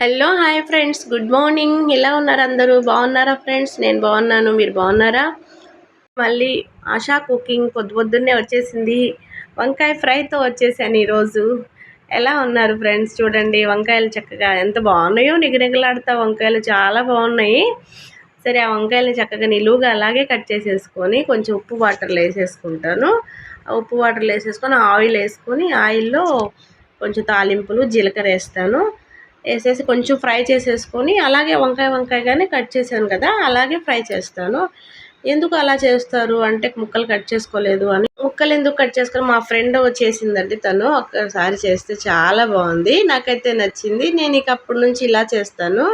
Hello hi friends, good morning. ఎలా ఉన్నారు అందరూ? బాగున్నారా ఫ్రెండ్స్? నేను బాగున్నాను, మీరు బాగున్నారా? మళ్ళీ ఆశా కుకింగ్ పొద్దున్నే వచ్చేసింది. వంకాయ ఫ్రైతో వచ్చేసాను ఈరోజు. ఎలా ఉన్నారు ఫ్రెండ్స్? చూడండి, వంకాయలు చక్కగా ఎంత బాగున్నాయో, నిగనిగలాడుతా వంకాయలు చాలా బాగున్నాయి. సరే, ఆ వంకాయలని చక్కగా నిలువుగా అలాగే కట్ చేసేసుకొని కొంచెం ఉప్పు వాటర్లో వేసేసుకుంటాను. ఉప్పు వాటర్లో వేసేసుకొని ఆయిల్ వేసుకొని ఆయిల్లో కొంచెం తాలింపులు జీలకర్ర వేస్తాను. వేసేసి కొంచెం ఫ్రై చేసేసుకొని అలాగే వంకాయగానే కట్ చేశాను కదా, అలాగే ఫ్రై చేస్తాను. ఎందుకు అలా చేస్తారు అంటే ముక్కలు కట్ చేసుకోలేదు అని. ముక్కలు ఎందుకు కట్ చేసుకొని మా ఫ్రెండ్ చేసిందండి, తను ఒక్కసారి చేస్తే చాలా బాగుంది, నాకైతే నచ్చింది. నేను ఇక అప్పటి నుంచి ఇలా చేస్తాను,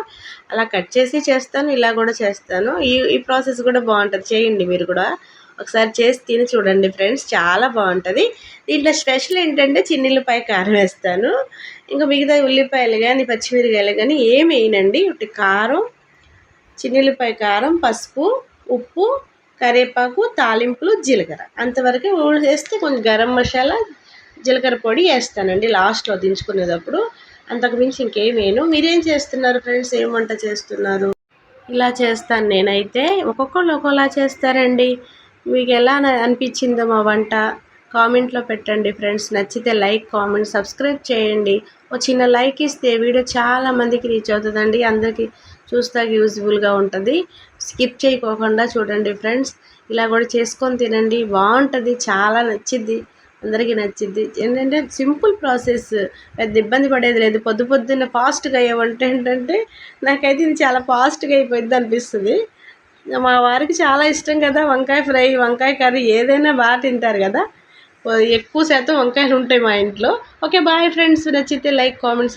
అలా కట్ చేసి చేస్తాను, ఇలా కూడా చేస్తాను. ఈ ప్రాసెస్ కూడా బాగుంటుంది, చేయండి మీరు కూడా. ఒకసారి చేసి తిని చూడండి ఫ్రెండ్స్, చాలా బాగుంటుంది. దీంట్లో స్పెషల్ ఏంటంటే చిన్నుల్లిపాయ కారం వేస్తాను. ఇంకా మిగతా ఉల్లిపాయలు కానీ పచ్చిమిరకాయలు కానీ ఏమి వేయనండి. ఒకటి కారం, చిన్నుల్లిపాయ కారం, పసుపు, ఉప్పు, కరివేపాకు, తాలింపులు, జీలకర్ర అంతవరకు వేస్తే కొంచెం గరం మసాలా, జీలకర్ర పొడి వేస్తానండి లాస్ట్లో దించుకునేటప్పుడు. అంతకు మించి ఇంకేం వేయను. మీరేం చేస్తున్నారు ఫ్రెండ్స్? ఏం వంట చేస్తున్నారు? ఇలా చేస్తాను నేనైతే. ఒక్కొక్కళ్ళు ఒక్కోలా చేస్తారండి. మీకు ఎలా అనిపించిందో మా వంట కామెంట్లో పెట్టండి ఫ్రెండ్స్. నచ్చితే లైక్, కామెంట్, సబ్స్క్రైబ్ చేయండి. ఒక చిన్న లైక్ ఇస్తే వీడియో చాలా మందికి రీచ్ అవుతుందండి, అందరికీ చూస్తాకి యూజ్ఫుల్గా ఉంటుంది. స్కిప్ చేయకోకుండా చూడండి ఫ్రెండ్స్. ఇలా కూడా చేసుకొని తినండి, బాగుంటుంది, చాలా నచ్చిద్ది, అందరికీ నచ్చిద్ది. ఏంటంటే సింపుల్ ప్రాసెస్, పెద్ద ఇబ్బంది పడేది లేదు. పొద్దున్న ఫాస్ట్గా అయ్యే వంట ఏంటంటే నాకైతే ఇది చాలా ఫాస్ట్గా అయిపోయింది అనిపిస్తుంది. మా వారికి చాలా ఇష్టం కదా వంకాయ ఫ్రై, వంకాయ కర్రీ, ఏదైనా బాగా తింటారు కదా. ఎక్కువ శాతం వంకాయలు ఉంటాయి మా ఇంట్లో. Okay, bye friends. నచ్చితే లైక్, కామెంట్,